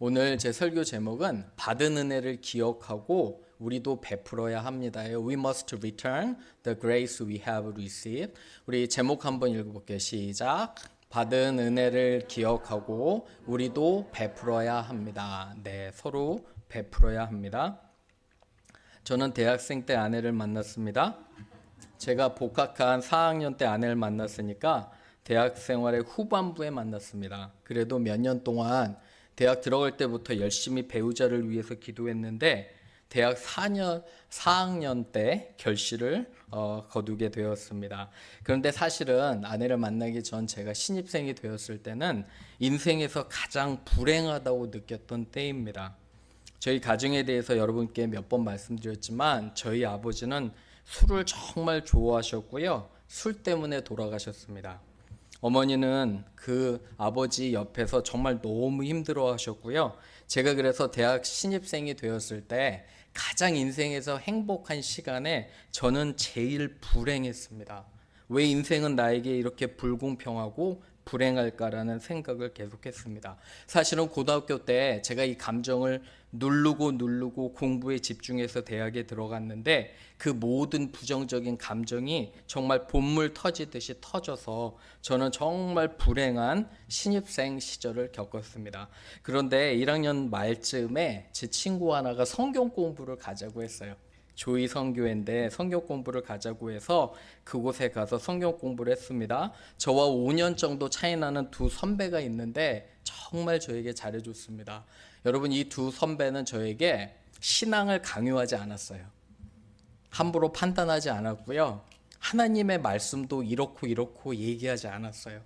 오늘 제 설교 제목은 받은 은혜를 기억하고 우리도 베풀어야 합니다요. We must return the grace we have received. 우리 제목 한번 읽어볼게요. 시작. 받은 은혜를 기억하고 우리도 베풀어야 합니다. 네, 서로 베풀어야 합니다. 저는 대학생 때 아내를 만났습니다. 제가 복학한 4학년 때 아내를 만났으니까 대학 생활의 후반부에 만났습니다. 그래도 몇 년 동안 대학 들어갈 때부터 열심히 배우자를 위해서 기도했는데 대학 4학년 때 결실을 거두게 되었습니다. 그런데 사실은 아내를 만나기 전 제가 신입생이 되었을 때는 인생에서 가장 불행하다고 느꼈던 때입니다. 저희 가정에 대해서 여러분께 몇 번 말씀드렸지만 저희 아버지는 술을 정말 좋아하셨고요. 술 때문에 돌아가셨습니다. 어머니는 그 아버지 옆에서 정말 너무 힘들어 하셨고요. 제가 그래서 대학 신입생이 되었을 때 가장 인생에서 행복한 시간에 저는 제일 불행했습니다. 왜 인생은 나에게 이렇게 불공평하고 불행할까라는 생각을 계속했습니다. 사실은 고등학교 때 제가 이 감정을 누르고 공부에 집중해서 대학에 들어갔는데 그 모든 부정적인 감정이 정말 본물 터지듯이 터져서 저는 정말 불행한 신입생 시절을 겪었습니다. 그런데 1학년 말쯤에 제 친구 하나가 성경 공부를 가자고 했어요. 조이 성교회인데 성경 공부를 가자고 해서 그곳에 가서 성경 공부를 했습니다. 저와 5년 정도 차이 나는 두 선배가 있는데 정말 저에게 잘해줬습니다. 여러분, 이 두 선배는 저에게 신앙을 강요하지 않았어요. 함부로 판단하지 않았고요. 하나님의 말씀도 이렇고 얘기하지 않았어요.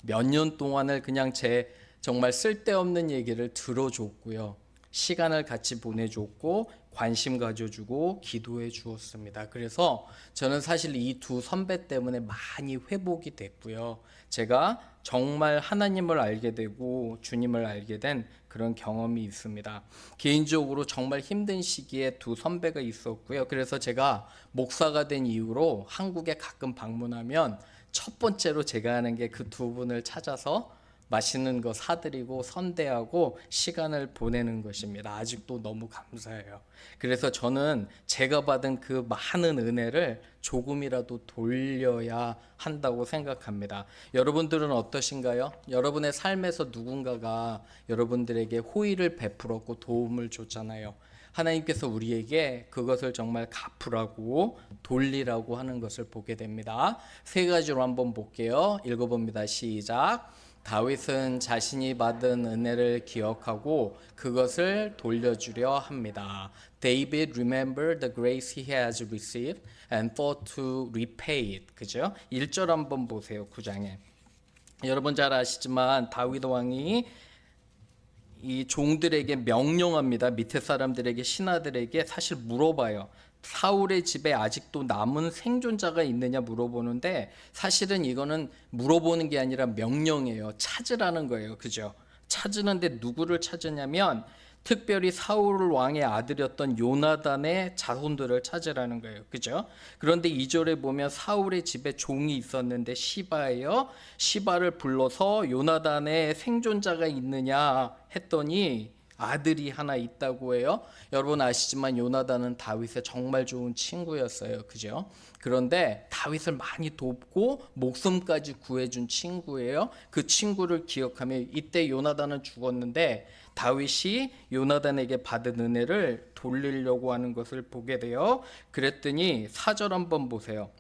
몇 년 동안을 그냥 제 정말 쓸데없는 얘기를 들어줬고요. 시간을 같이 보내줬고 관심 가져주고 기도해 주었습니다. 그래서 저는 사실 이 두 선배 때문에 많이 회복이 됐고요. 제가 정말 하나님을 알게 되고 주님을 알게 된 그런 경험이 있습니다. 개인적으로 정말 힘든 시기에 두 선배가 있었고요. 그래서 제가 목사가 된 이후로 한국에 가끔 방문하면 첫 번째로 제가 하는 게 그 두 분을 찾아서 맛있는 거 사드리고 선대하고 시간을 보내는 것입니다. 아직도 너무 감사해요. 그래서 저는 제가 받은 그 많은 은혜를 조금이라도 돌려야 한다고 생각합니다. 여러분들은 어떠신가요? 여러분의 삶에서 누군가가 여러분들에게 호의를 베풀었고 도움을 줬잖아요. 하나님께서 우리에게 그것을 정말 갚으라고 돌리라고 하는 것을 보게 됩니다. 세 가지로 한번 볼게요. 읽어봅니다. 시작. 다윗은 자신이 받은 은혜를 기억하고 그것을 돌려주려 합니다. David remembered the grace he has received and thought to repay it. 그죠? 1절 한번 보세요. 9장에. 여러분 잘 아시지만 다윗 왕이 이 종들에게 명령합니다. 밑에 사람들에게 신하들에게 사실 물어봐요. 사울의 집에 아직도 남은 생존자가 있느냐 물어보는데 사실은 이거는 물어보는 게 아니라 명령이에요. 찾으라는 거예요. 그죠? 찾으는데 누구를 찾으냐면 특별히 사울 왕의 아들이었던 요나단의 자손들을 찾으라는 거예요. 그죠? 그런데 2절에 보면 사울의 집에 종이 있었는데 시바예요. 시바를 불러서 요나단의 생존자가 있느냐 했더니 아들이 하나 있다고 해요. 여러분 아시지만 요나단은 다윗의 정말 좋은 친구였어요. 그죠? 그런데 다윗을 많이 돕고 목숨까지 구해준 친구예요. 그 친구를 기억하며 이때 요나단은 죽었는데 다윗이 요나단에게 받은 은혜를 돌리려고 하는 것을 보게 돼요. 그랬더니 4절 한번 보세요.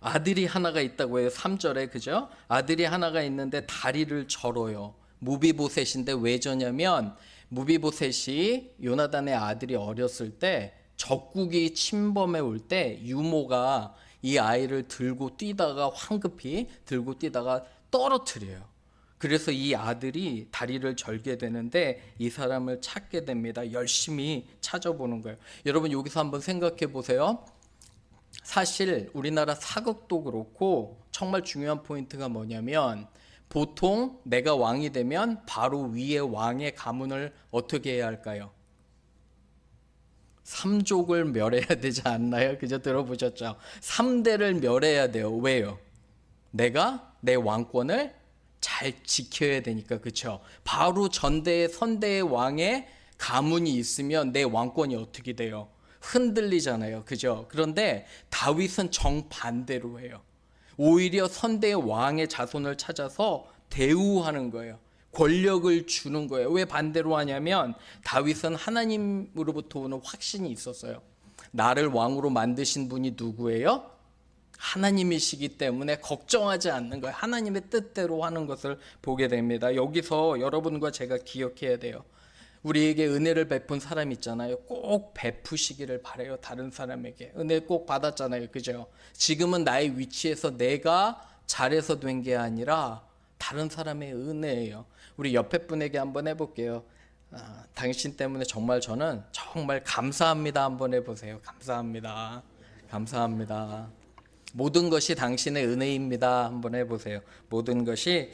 아들이 하나가 있다고 해요. 3절에 그죠? 아들이 하나가 있는데 다리를 절어요. 무비보셋인데 왜 저냐면 무비보셋이 요나단의 아들이 어렸을 때 적국이 침범해 올 때 유모가 이 아이를 들고 뛰다가 황급히 들고 뛰다가 떨어뜨려요. 그래서 이 아들이 다리를 절게 되는데 이 사람을 찾게 됩니다. 열심히 찾아보는 거예요. 여러분 여기서 한번 생각해 보세요. 사실 우리나라 사극도 그렇고 정말 중요한 포인트가 뭐냐면 보통 내가 왕이 되면 바로 위에 왕의 가문을 어떻게 해야 할까요? 삼족을 멸해야 되지 않나요? 그죠? 들어보셨죠? 3대를 멸해야 돼요. 왜요? 내가 내 왕권을 잘 지켜야 되니까. 그렇죠? 바로 전대의 선대의 왕의 가문이 있으면 내 왕권이 어떻게 돼요? 흔들리잖아요. 그죠? 그런데 다윗은 정반대로 해요. 오히려 선대의 왕의 자손을 찾아서 대우하는 거예요. 권력을 주는 거예요. 왜 반대로 하냐면 다윗은 하나님으로부터 오는 확신이 있었어요. 나를 왕으로 만드신 분이 누구예요? 하나님이시기 때문에 걱정하지 않는 거예요. 하나님의 뜻대로 하는 것을 보게 됩니다. 여기서 여러분과 제가 기억해야 돼요. 우리에게 은혜를 베푼 사람 있잖아요. 꼭 베푸시기를 바라요. 다른 사람에게 은혜 꼭 받았잖아요. 그죠? 지금은 나의 위치에서 내가 잘해서 된 게 아니라 다른 사람의 은혜예요. 우리 옆에 분에게 한번 해볼게요. 당신 때문에 정말 저는 정말 감사합니다. 한번 해보세요. 감사합니다. 감사합니다. 모든 것이 당신의 은혜입니다. 한번 해보세요. 모든 것이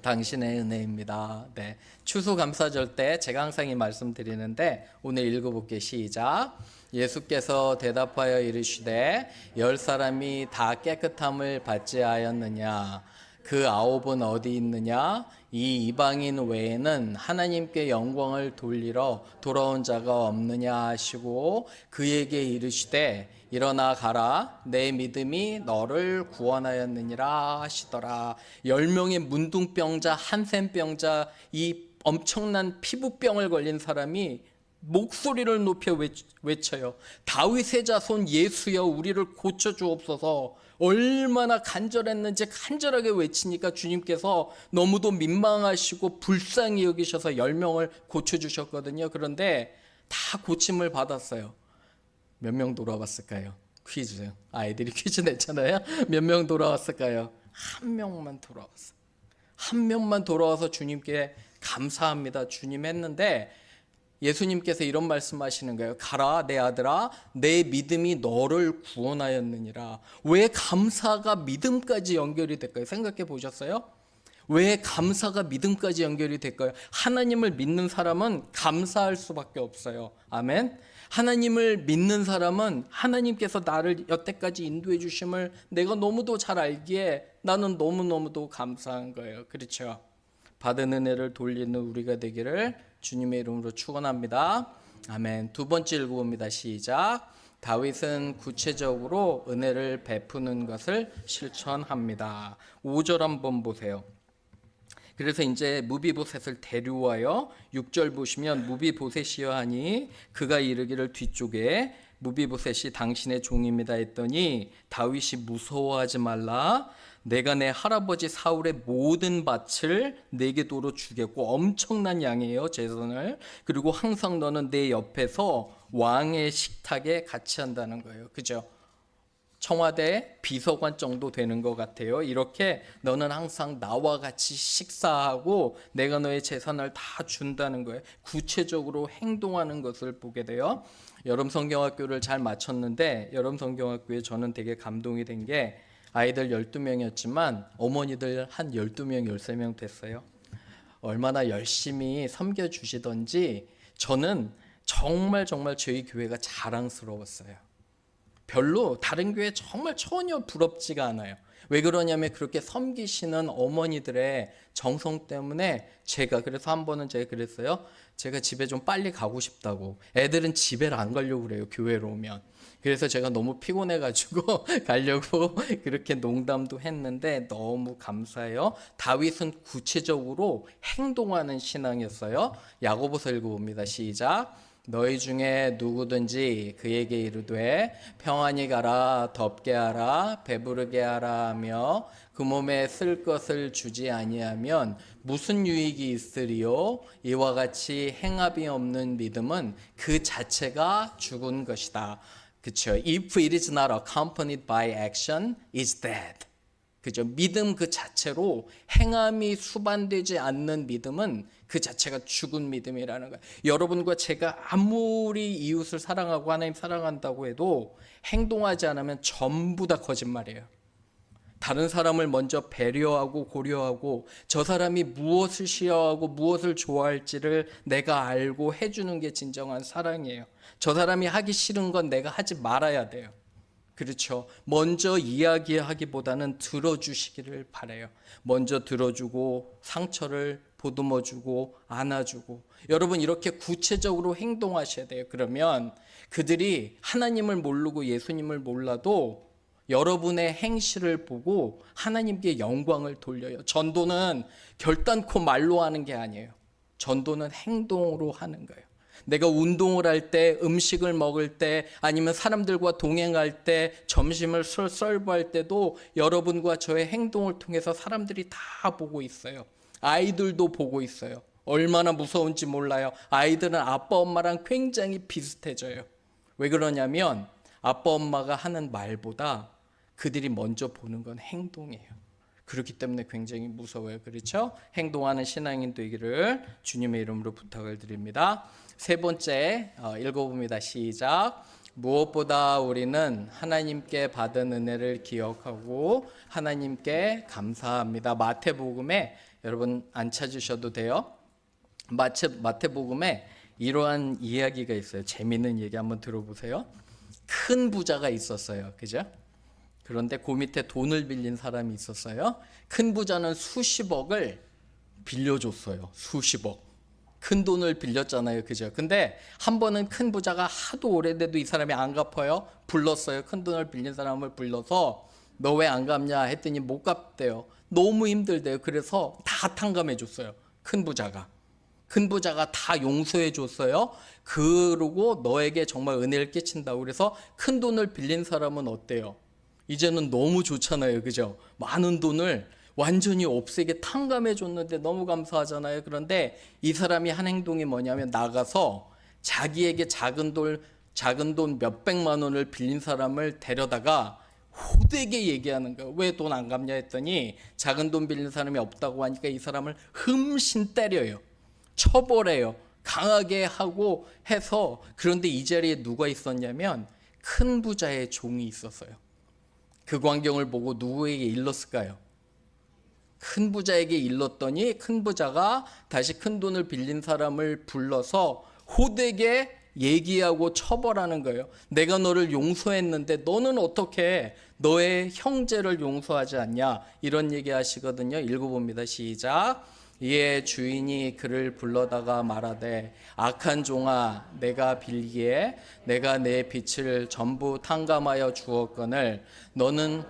당신의 은혜입니다. 네. 추수감사절 때 제가 항상 이 말씀 드리는데 오늘 읽어볼게요. 시작. 예수께서 대답하여 이르시되 10사람이 다 깨끗함을 받지 하였느냐? 그 9은 어디 있느냐? 이 이방인 외에는 하나님께 영광을 돌리러 돌아온 자가 없느냐 하시고 그에게 이르시되 일어나 가라 내 믿음이 너를 구원하였느니라 하시더라. 10명의 문둥병자, 한센병자, 이 엄청난 피부병을 걸린 사람이 목소리를 높여 외쳐요. 다윗의 자손 예수여 우리를 고쳐주옵소서. 얼마나 간절했는지 간절하게 외치니까 주님께서 너무도 민망하시고 불쌍히 여기셔서 10명을 고쳐주셨거든요. 그런데 다 고침을 받았어요. 몇 명 돌아왔을까요? 퀴즈. 아이들이 퀴즈 냈잖아요. 몇 명 돌아왔을까요? 한 명만 돌아왔어요. 한 명만 돌아와서 주님께 감사합니다. 주님 했는데 예수님께서 이런 말씀하시는 거예요. 가라 내 아들아 내 믿음이 너를 구원하였느니라. 왜 감사가 믿음까지 연결이 될까요? 생각해 보셨어요? 왜 감사가 믿음까지 연결이 될까요? 하나님을 믿는 사람은 감사할 수밖에 없어요. 아멘. 하나님을 믿는 사람은 하나님께서 나를 여태까지 인도해 주심을 내가 너무도 잘 알기에 나는 너무너무도 감사한 거예요. 그렇죠? 받은 은혜를 돌리는 우리가 되기를 주님의 이름으로 축원합니다. 아멘. 두 번째 읽어봅니다. 시작. 다윗은 구체적으로 은혜를 베푸는 것을 실천합니다. 5절 한번 보세요. 그래서 이제 무비보셋을 데려와요. 6절 보시면 무비보셋이여 하니 그가 이르기를 뒤쪽에 무비보셋이 당신의 종입니다 했더니 다윗이 무서워하지 말라. 내가 내 할아버지 사울의 모든 밭을 내게 도로 주겠고 엄청난 양이에요. 재산을. 그리고 항상 너는 내 옆에서 왕의 식탁에 같이 한다는 거예요. 그죠? 청와대 비서관 정도 되는 것 같아요. 이렇게 너는 항상 나와 같이 식사하고 내가 너의 재산을 다 준다는 거예요. 구체적으로 행동하는 것을 보게 돼요. 여름 성경학교를 잘 마쳤는데 여름 성경학교에 저는 되게 감동이 된 게 아이들 12명이었지만 어머니들 한 12명, 13명 됐어요. 얼마나 열심히 섬겨주시던지 저는 정말 저희 교회가 자랑스러웠어요. 별로 다른 교회 정말 전혀 부럽지가 않아요. 왜 그러냐면 그렇게 섬기시는 어머니들의 정성 때문에 그래서 한 번은 제가 그랬어요. 제가 집에 좀 빨리 가고 싶다고. 애들은 집에를 안 가려고 그래요. 교회로 오면. 그래서 제가 너무 피곤해가지고 가려고 그렇게 농담도 했는데 너무 감사해요. 다윗은 구체적으로 행동하는 신앙이었어요. 야고보서 읽어봅니다. 시작. 너희 중에 누구든지 그에게 이르되 평안히 가라 덥게 하라 배부르게 하라 하며 그 몸에 쓸 것을 주지 아니하면 무슨 유익이 있으리요? 이와 같이 행함이 없는 믿음은 그 자체가 죽은 것이다. 그렇죠? If it is not accompanied by action, is dead. 그죠? 믿음 그 자체로 행함이 수반되지 않는 믿음은 그 자체가 죽은 믿음이라는 거예요. 여러분과 제가 아무리 이웃을 사랑하고 하나님 사랑한다고 해도 행동하지 않으면 전부 다 거짓말이에요. 다른 사람을 먼저 배려하고 고려하고 저 사람이 무엇을 싫어하고 무엇을 좋아할지를 내가 알고 해주는 게 진정한 사랑이에요. 저 사람이 하기 싫은 건 내가 하지 말아야 돼요. 그렇죠. 먼저 이야기하기보다는 들어주시기를 바라요. 먼저 들어주고 상처를 보듬어주고 안아주고 여러분 이렇게 구체적으로 행동하셔야 돼요. 그러면 그들이 하나님을 모르고 예수님을 몰라도 여러분의 행실을 보고 하나님께 영광을 돌려요. 전도는 결단코 말로 하는 게 아니에요. 전도는 행동으로 하는 거예요. 내가 운동을 할 때, 음식을 먹을 때, 아니면 사람들과 동행할 때, 점심을 서브할 때도 여러분과 저의 행동을 통해서 사람들이 다 보고 있어요. 아이들도 보고 있어요. 얼마나 무서운지 몰라요. 아이들은 아빠 엄마랑 굉장히 비슷해져요. 왜 그러냐면 아빠 엄마가 하는 말보다 그들이 먼저 보는 건 행동이에요. 그렇기 때문에 굉장히 무서워요. 그렇죠? 행동하는 신앙인 되기를 주님의 이름으로 부탁을 드립니다. 세 번째 읽어봅니다. 시작. 무엇보다 우리는 하나님께 받은 은혜를 기억하고 하나님께 감사합니다. 마태복음에 여러분 안 찾으셔도 돼요. 마태복음에 이러한 이야기가 있어요. 재미있는 얘기 한번 들어보세요. 큰 부자가 있었어요. 그죠? 그런데 그 밑에 돈을 빌린 사람이 있었어요. 큰 부자는 수십억을 빌려줬어요. 수십억. 큰 돈을 빌렸잖아요. 그죠? 근데 한 번은 큰 부자가 하도 오래돼도 이 사람이 안 갚아요. 불렀어요. 큰 돈을 빌린 사람을 불러서 너 왜 안 갚냐 했더니 못 갚대요. 너무 힘들대요. 그래서 다 탕감해 줬어요. 큰 부자가 다 용서해 줬어요. 그러고 너에게 정말 은혜를 끼친다고. 그래서 큰 돈을 빌린 사람은 어때요? 이제는 너무 좋잖아요. 그죠? 많은 돈을 완전히 없애게 탕감해 줬는데 너무 감사하잖아요. 그런데 이 사람이 한 행동이 뭐냐면 나가서 자기에게 작은 돈 몇백만 원을 빌린 사람을 데려다가 호되게 얘기하는 거예요. 왜 돈 안 갚냐 했더니 작은 돈 빌린 사람이 없다고 하니까 이 사람을 흠씬 때려요. 처벌해요. 강하게 하고 해서. 그런데 이 자리에 누가 있었냐면 큰 부자의 종이 있었어요. 그 광경을 보고 누구에게 일렀을까요? 큰 부자에게 일렀더니 큰 부자가 다시 큰 돈을 빌린 사람을 불러서 호되게 얘기하고 처벌하는 거예요. 내가 너를 용서했는데 너는 어떻게 너의 형제를 용서하지 않냐? 이런 얘기 하시거든요. 읽어봅니다. 시작. 이에 주인이 그를 불러다가 말하되 악한 종아 내가 빌기에 내가 내 빚을 전부 탕감하여 주었거늘 너는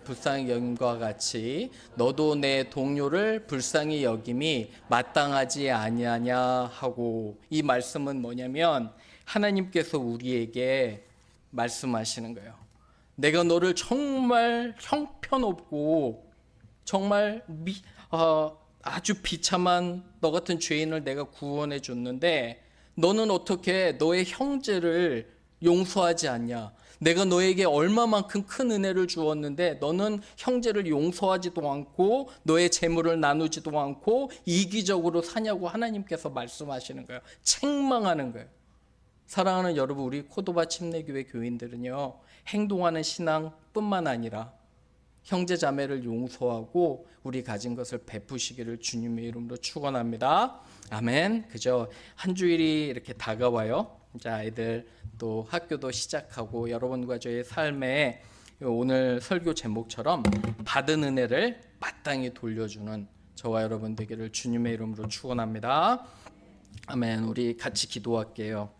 불쌍히 여김과 같이 너도 내 동료를 불쌍히 여김이 마땅하지 아니하냐 하고. 이 말씀은 뭐냐면 하나님께서 우리에게 말씀하시는 거예요. 내가 너를 정말 형편없고 정말 아주 비참한 너 같은 죄인을 내가 구원해 줬는데 너는 어떻게 너의 형제를 용서하지 않냐? 내가 너에게 얼마만큼 큰 은혜를 주었는데 너는 형제를 용서하지도 않고 너의 재물을 나누지도 않고 이기적으로 사냐고 하나님께서 말씀하시는 거예요. 책망하는 거예요. 사랑하는 여러분, 우리 코도바 침례교회 교인들은요, 행동하는 신앙뿐만 아니라 형제 자매를 용서하고 우리 가진 것을 베푸시기를 주님의 이름으로 축원합니다. 아멘. 그죠? 한 주일이 이렇게 다가와요. 이제 아이들 또 학교도 시작하고 여러분과 저의 삶에 오늘 설교 제목처럼 받은 은혜를 마땅히 돌려주는 저와 여러분 되기를 주님의 이름으로 축원합니다. 아멘. 우리 같이 기도할게요.